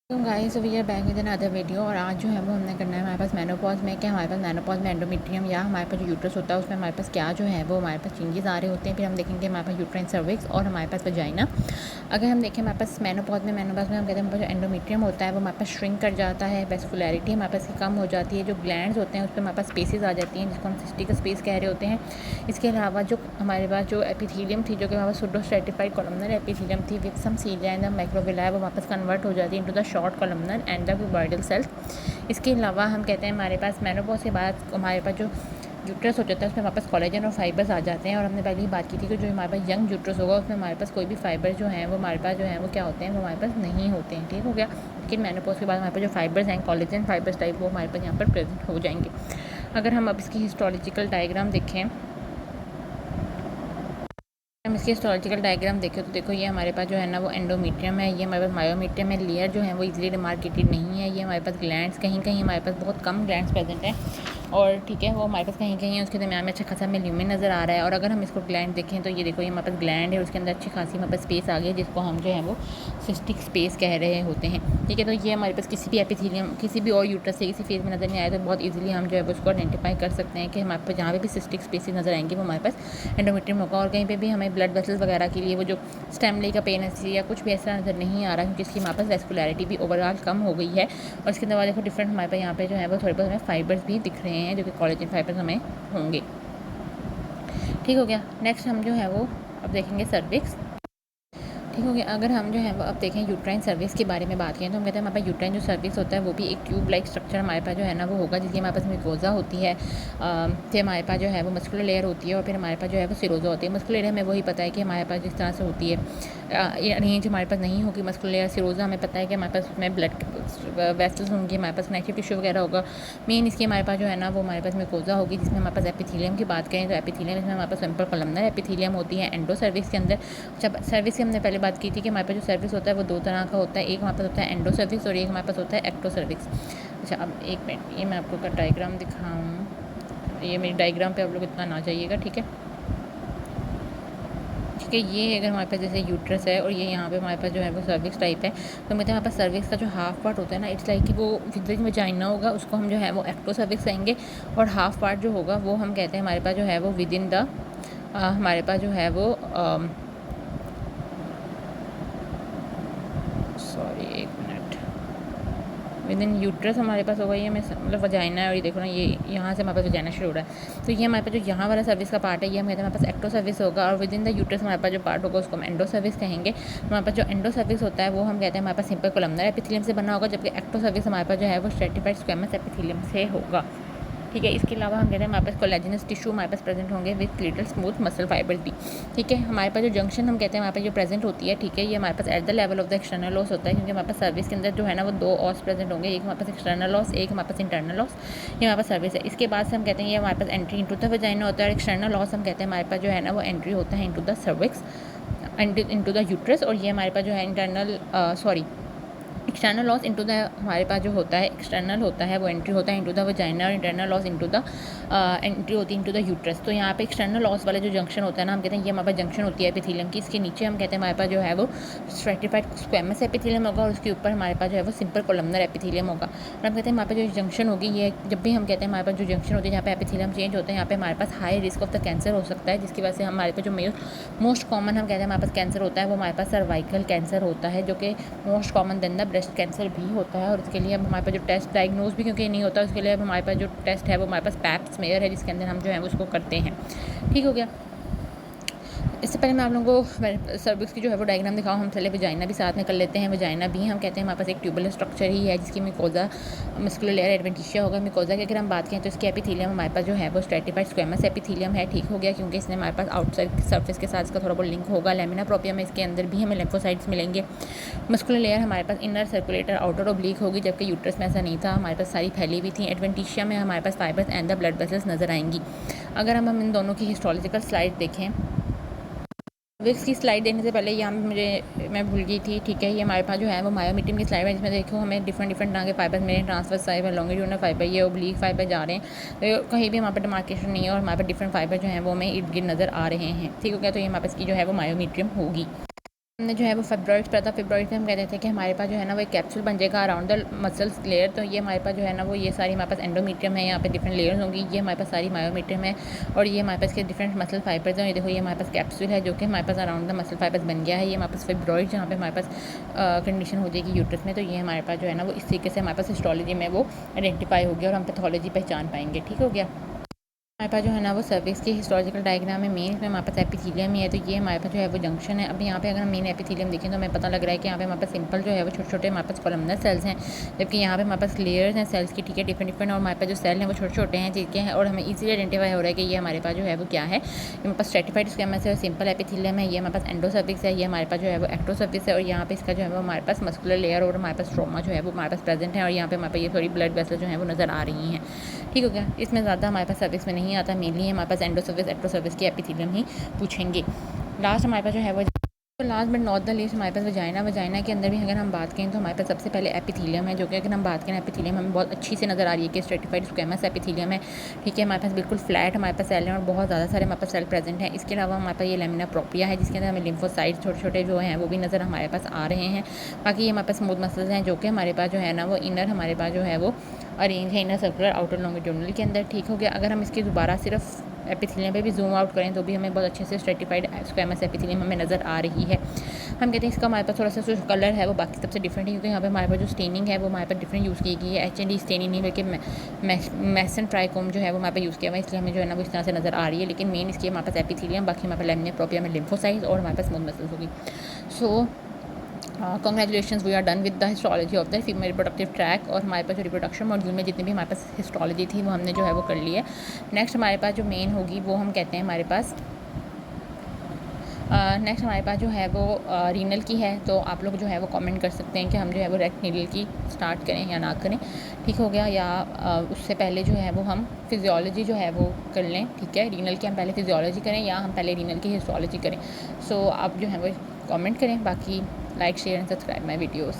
तो guys we are back with another video. और आज जो है वो हमने करना है हमारे पास मेनोपॉज में क्या हमारे पास मेनोपॉज में एंडोमेट्रियम या हमारे पास जो यूट्रस होता है उसमें हमारे पास क्या जो है वो हमारे पास चेंजेस आ रहे होते हैं। फिर हम देखेंगे हमारे पास यूट्राइन सर्विक्स और हमारे पास वजाइना। अगर हम देखें हमारे पास मेनोपॉज में हम कहते हैं हमारे पास जो एंडोमेट्रियम होता है वो हमारे पास श्रिंक कर जाता है, वेस्कुलैरिटी हमारे पास की कम हो जाती है, जो ग्लैंड्स होते हैं उस पर हमारे पास स्पेसेस आ जाती हैं जिसको हम सिस्टिक स्पेस कह रहे होते हैं। इसके अलावा जो हमारे पास जो एपिथेलियम थी जो कि हमारे पास सुडोस्ट्रेटिफाइड कॉलमनर एपिथेलियम थी with some cilia and microvilli वो वापस कन्वर्ट हो जाती है into the short columnar and the cuboidal cells. इसके अलावा हम कहते हैं हमारे पास मेनोपॉज के बाद हमारे पास जो यूट्रस हो जाता है उसमें वापस कोलेजन और फाइबर्स आ जाते हैं। और हमने पहले ही बात की थी कि जो हमारे पास यंग यूट्रस होगा उसमें हमारे पास कोई भी फाइबर जो हैं वो हमारे पास जो है वो क्या होते हैं वो हमारे पास नहीं होते हैं। ठीक हो गया। लेकिन मेनोपॉज के बाद हमारे पास जो फाइबर्स हैं कोलेजन फाइबर्स टाइप वो हमारे पास यहाँ पर प्रेजेंट हो जाएंगे। अगर हम अब इसकी हिस्टोलॉजिकल डायग्राम देखें हम इसकी हिस्टोलॉजिकल डायग्राम देखें तो देखो ये हमारे पास जो है ना वो एंडोमेट्रियम है, ये हमारे पास मायोमेट्रियम है। लेयर जो है वो इजीली डिमार्केटेड नहीं है। ये हमारे पास ग्लैंड्स कहीं कहीं हमारे पास बहुत कम ग्लैंड्स प्रेजेंट हैं और ठीक है वो हमारे पास कहीं कहीं है उसके दरमियान में अच्छा खासा हमें ल्यूमेन नज़र आ रहा है। और अगर हम इसको ग्लैंड देखें तो ये देखो ये हमारे पास ग्लैंड है उसके अंदर अच्छी खासी हमारे पास स्पेस आ गई है जिसको हम जो है वो सिस्टिक स्पेस कह रहे होते हैं। ठीक है, तो ये हमारे पास किसी भी एपिथेलियम किसी भी और यूट्रस से किसी फेज में नज़र नहीं आए तो बहुत ईजिली हम जो है वो उसको आइडेंटिफाई कर सकते हैं कि हमारे पास जहाँ पे भी सिस्टिक स्पेसिस नज़र आएंगे वो हमारे पास एंडोमेट्रियम होगा। और कहीं पे भी हमें ब्लड वेसल्स वगैरह के लिए वो जो स्टेमली का पेन है या कुछ भी ऐसा नज़र नहीं आ रहा क्योंकि इसकी हमारे पास वेस्कुलैरिटी भी ओवरऑल कम हो गई है। और इसके अलावा देखो डिफरेंट हमारे पास यहाँ पे जो है वो थोड़े बहुत हमें फाइबर्स भी दिख रहे हैं जो कि कोलेजन फाइबर्स हमें होंगे। ठीक हो गया। नेक्स्ट हम जो है वो अब देखेंगे सर्विक्स। ठीक हो गया। अगर हम जो है वो अब देखें यूट्राइन सर्विस के बारे में बात करें तो हम कहते हैं हमारे पास यूट्राइन जो सर्विस होता है वो भी एक ट्यूब लाइक स्ट्रक्चर हमारे पास जो है ना वो होगा जिसकी हमारे पास मिकोजा होती है। फिर हमारे पास जो है वो मस्कुलर लेयर होती है और फिर हमारे पास जो है वो सिरोजा होती है। मस्कुलर लेयर हमें वही पता है कि हमारे पास जिस तरह से होती है रेंज हमारे पास नहीं होगी मस्कुलर लेयर। सिरोजा हमें पता है कि हमारे पास उसमें ब्लड वेसल्स होंगी, हमारे पास कनेक्टिव टिश्यू वगैरह होगा। मेन इसकी हमारे पास जो है ना वो हमारे पास मिकोजा होगी जिसमें हमारे पास एपिथेलियम की बात करें तो एपिथेलियम इसमें हमारे पास सिंपल कॉलमनर एपिथेलियम होती है एंडो सर्विस के अंदर। जब सर्विस की हमने पहले बात की थी कि हमारे पास जो सर्विस होता है वो दो तरह का होता है, एक हमारे पास होता है एंडो सर्विस और एक हमारे पास होता है एक्टो सर्विस। अच्छा अब एक मिनट ये मैं आपको का डायग्राम दिखाऊँ, ये मेरी डायग्राम पे आप लोग इतना ना जाइएगा। ठीक है, ठीक है। ये अगर हमारे पास जैसे यूट्रस है और ये यहाँ पे हमारे पास जो है वो सर्विक्स टाइप है तो मतलब हमारे पास सर्विक्स का जो हाफ पार्ट होता है ना इट्स लाइक कि वो विद वजाइना होगा उसको हम जो है वो एक्टो सर्विक्स कहेंगे। और हाफ पार्ट जो होगा वो हम कहते हैं हमारे पास जो है वो विद इन द हमारे पास जो है वो सॉरी एक मिनट विद इन यूट्रस हमारे पास होगा ये मतलब वजाइना है। और ये देखो ना ये यहाँ से हमारे पास वजाइना शुरू हो रहा है तो ये हमारे पास जो यहाँ वाला सर्विस का पार्ट है ये हम कहते हैं हमारे पास एक्टो सर्विस होगा। और विद इन द यूट्रस हमारे पास जो पार्ट होगा उसको हम एंडो सर्विस कहेंगे। हमारे पास जो एंडो सर्विस होता है वो हम कहते हैं हमारे पास सिंपल कोलमनर एपिथेलियम से बना होगा जबकि एक्टो सर्विस हमारे पास जो है वो स्ट्रेटिफाइड स्क्वेमस एपिथेलियम से होगा। ठीक है, इसके अलावा हम कहते हैं हमारे पास कोलेजनस टिश्यू हमारे पास प्रेजेंट होंगे with little smooth muscle fibres भी। ठीक है, हमारे पास जो जंक्शन हम कहते हैं हमारे पास जो प्रेजेंट होती है ठीक है ये हमारे पास at the level of the external loss होता है क्योंकि हमारे पास सर्विस के अंदर जो है ना वो दो ऑस प्रेजेंट होंगे, एक हमारे पास एक्सटर्नल लॉस एक हमारे पास इंटरनल लॉस। ये हमारे पास सर्विस है। इसके बाद से हम कहते हैं ये हमारे पास एंट्री इंटू द वजाइना होता है और एक्सटर्नल लॉस हम कहते हैं हमारे पास जो है ना वो एंट्री होता है into the cervix into the uterus. और ये हमारे पास जो है internal external loss into the हमारे पास जो होता है एक्सटर्नल होता है वो एंट्री होता है इंटू द वजाइना और internal loss into the entry होती है इंटू द यूट्रस। तो यहाँ पे एक्सटर्नल लॉस वाले जो जंक्शन होता है ना हम कहते हैं ये हमारे पास जंक्शन होती है एपिथेलियम की। इसके नीचे हम कहते हैं हमारे पास जो है वो स्ट्रेटिफाइड स्क्वेमस एपिथेलियम होगा और उसके ऊपर हमारे पास जो है वो सिंपल कोलमनर एपिथेलियम होगा। और हम कहते हैं हमारे पास जो जंक्शन होगी ये जब भी हम कहते हैं हमारे पास जो जंक्शन होती है जहाँ पे एपिथेलियम चेंज होता है यहाँ पे हमारे पास high risk of the cancer हो सकता है जिसकी वजह से हमारे पास जो मोस्ट कॉमन हम कहते हैं हमारे पास कैंसर होता है वो हमारे पास सर्वाइकल कैंसर होता है जो कि most common then the breast cancer भी होता है। और इसके लिए अब हमारे पास जो टेस्ट डायग्नोज भी क्योंकि नहीं होता उसके लिए अब हमारे पास जो टेस्ट है वो हमारे पास पैप स्मेयर है जिसके अंदर हम जो है उसको करते हैं। ठीक हो गया। इससे पहले मैं आप लोगों को सर्विक्स की जो है वो डायग्राम दिखाऊँ हम पहले वजाइना भी साथ में कर लेते हैं। वजाइना भी हम कहते हैं हमारे पास एक ट्यूबुलर स्ट्रक्चर ही है जिसकी मिकोजा मस्कुलर लेयर एडवेंटिशिया होगा। मिकोजा की अगर हम बात करें तो इसकी एपिथेलियम हमारे पास जो है वो स्ट्रेटिफाइड स्क्वेमस एपिथेलियम है। ठीक हो गया, क्योंकि इसने हमारे पास आउटसाइड सर्फेस के साथ इसका थोड़ा बहुत लिंक होगा। लेमिना प्रोपिया में इसके अंदर भी हमें लिम्फोसाइट्स मिलेंगे। मस्कुलर लेयर हमारे पास इनर सर्कुलेटर आउटर ऑब्लिक होगी जबकि यूट्रस में ऐसा नहीं था, हमारे पास सारी फैली हुई थी। एडवेंटिशिया में हमारे पास fibres and the blood vessels नजर आएंगी। अगर हम इन दोनों की हिस्टोलॉजिकल स्लाइड देखें सर्विक्स की स्लाइड देने से पहले यहाँ मैं भूल गई थी। ठीक है, ये हमारे पास जो है वो मायोमेट्रियम की स्लाइड है जिसमें देखो हमें डिफरेंट तरह के फाइबर मिले, ट्रांसवर्स फाइबर, लॉन्गिट्यूडनल फाइबर, ये ओब्लीक फाइबर जा रहे हैं तो कहीं भी हमारे पर डिमार्केशन नहीं है और हमारे पास डिफरेंट फाइबर जो है वो हमें इर्द गिर्द नज़र आ रहे हैं। ठीक हो गया, तो ये हमारे पास की जो है वो मायोमेट्रियम होगी। हमने जो है वो फेब्रॉइड्स पढ़ा था। फेब्रॉइड्स में हम कहते थे कि हमारे पास जो है ना वो एक कैप्सूल बन जाएगा अराउंड द मसल्स लेयर। तो ये हमारे पास जो है ना वो ये सारी हमारे पास एंडोमीट्रियम है, यहाँ पे डिफरेंट लेयर्स होंगी। ये हमारे पास सारी मायोमीट्रियम है और ये हमारे पास के डिफरेंट मसल फाइबर्स हैं। ये देखो ये हमारे पास कैप्सूल है जो कि हमारे पास अराउंड द मसल फाइबर्स बन गया है। ये हमारे पास फेब्रॉइड जहाँ पे हमारे पास कंडीशन हो जाएगी यूट्रस में। तो ये हमारे पास जो है ना वो इस तरीके से हमारे पास हिस्टोलॉजी में वो आइडेंटिफाई हो गया और हम पैथोलॉजी पहचान पाएंगे। ठीक हो गया। हमारे पास जो है ना वो सर्विक्स की हिस्टोरिकल डायग्राम है मेन, इसमें हमारे पास एपिथेलियम ही है। तो ये हमारे पास जो है वो जंक्शन है। अब यहाँ पे अगर हम मेन एपिथेलियम देखें तो हमें पता लग रहा है कि यहाँ पे हमारे पास सिंपल जो है वो छोटे छोटे हमारे पास कॉलमनर सेल्स हैं, जबकि यहाँ पे हमारे पास लेयर्स हैं सेल्स की। ठीक है, डिफरेंट डिफरेंट। और हमारे पास जो सेल हैं वो छोटे छोटे हैं, ठीक है, और हमें ईजिली आइडेंटिफाई हो रहा है कि ये हमारे पास जो है वो क्या है। हमारे पास स्ट्रेटिफाइड स्क्वेमस है, सिंपल एपिथेलियम है। ये हमारे पास एंडोसर्विक्स है, ये हमारे पास जो है वो एक्टोसर्विक्स है। और यहाँ पे इसका जो है वो हमारे पास मस्कुलर लेयर और हमारे पास स्ट्रोमा जो है वो हमारे पास प्रेजेंट है। और यहाँ पे हमारे पास ये थोड़ी ब्लड वेसल जो है वो नज़र आ रही हैं। ठीक हो गया। इसमें ज़्यादा हमारे पास सर्विक्स में नहीं आता, मेनली हमारे पास एंडोसर्विस एक्टोसर्विस की एपिथेलियम ही पूछेंगे। लास्ट हमारे पास जो है वो last but not the least हमारे पास वजाइना। वजाइना के अंदर भी अगर हम बात करें तो हमारे पास सबसे पहले एपिथेलियम है, जो कि अगर हम बात करें एपिथेलियम हमें बहुत अच्छी से नज़र आ रही है कि स्ट्रेटिफाइड स्क्वेमस एपिथेलियम है। ठीक है, हमारे पास बिल्कुल फ्लैट हमारे पास सेल हैं और बहुत ज़्यादा सारे हमारे पास सेल प्रेजेंट हैं। इसके अलावा हमारे पास ये लेमिना प्रोप्रिया है, जिसके अंदर हमें लिम्फोसाइट्स छोटे छोटे जो हैं वो भी नज़र हमारे पास आ रहे हैं। बाकी ये हमारे पास स्मूथ मसल्स हैं जो कि हमारे पास जो है ना वो इनर हमारे पास जो है वो अरेंज है इनर सर्कुलर आउटर लॉन्गिट्यूडनल के अंदर। ठीक हो गया। अगर हम इसकी दोबारा सिर्फ एपिथेलियम पे भी जूम आउट करें तो भी हमें बहुत अच्छे से स्ट्रेटिफाइड स्क्वेमस एपिथेलियम हमें नज़र आ रही है। हम कहते हैं इसका हमारे पास थोड़ा सा जो कलर है वो बाकी सबसे डिफरेंट है, क्योंकि यहाँ पे हमारे पास जो स्टेनिंग है वो हमारे पास डिफरेंट यूज़ की गई है। एच&डी स्टेनिंग नहीं बल्कि मैसन ट्राइकोम जो है वो हमारे पास यूज़ किया हुआ है, इसलिए हमें जो है ना वो इस तरह से नज़र आ रही है। लेकिन मेन इसकी हमारे पास एपिथेलियम, बाकी हमारे पास लेमिना प्रोप्रिया में लिम्फोसाइट्स और हमारे पास स्मूथ मसल्स होगी। So congratulation, we are done with the histology of the female reproductive tract. और हमारे पास जो रिप्रोडक्शन मॉड्यूल में जितनी भी हमारे पास हिस्टोलॉजी थी वो हमने जो है वो कर ली है। नेक्स्ट हमारे पास जो मेन होगी वो हम कहते हैं हमारे पास नेक्स्ट हमारे पास जो है वो रीनल की है। तो आप लोग जो है वो कमेंट कर सकते हैं कि हम जो है वो रेक्ट नीडल की स्टार्ट करें या ना करें। ठीक हो गया। या उससे पहले जो है वो हम फिजियोलॉजी जो है वो कर लें। ठीक है, रीनल की हम पहले फिजियोलॉजी करें या हम पहले रीनल की हिस्टोलॉजी करें। सो आप जो है वो कमेंट करें। बाकी like share and subscribe my videos.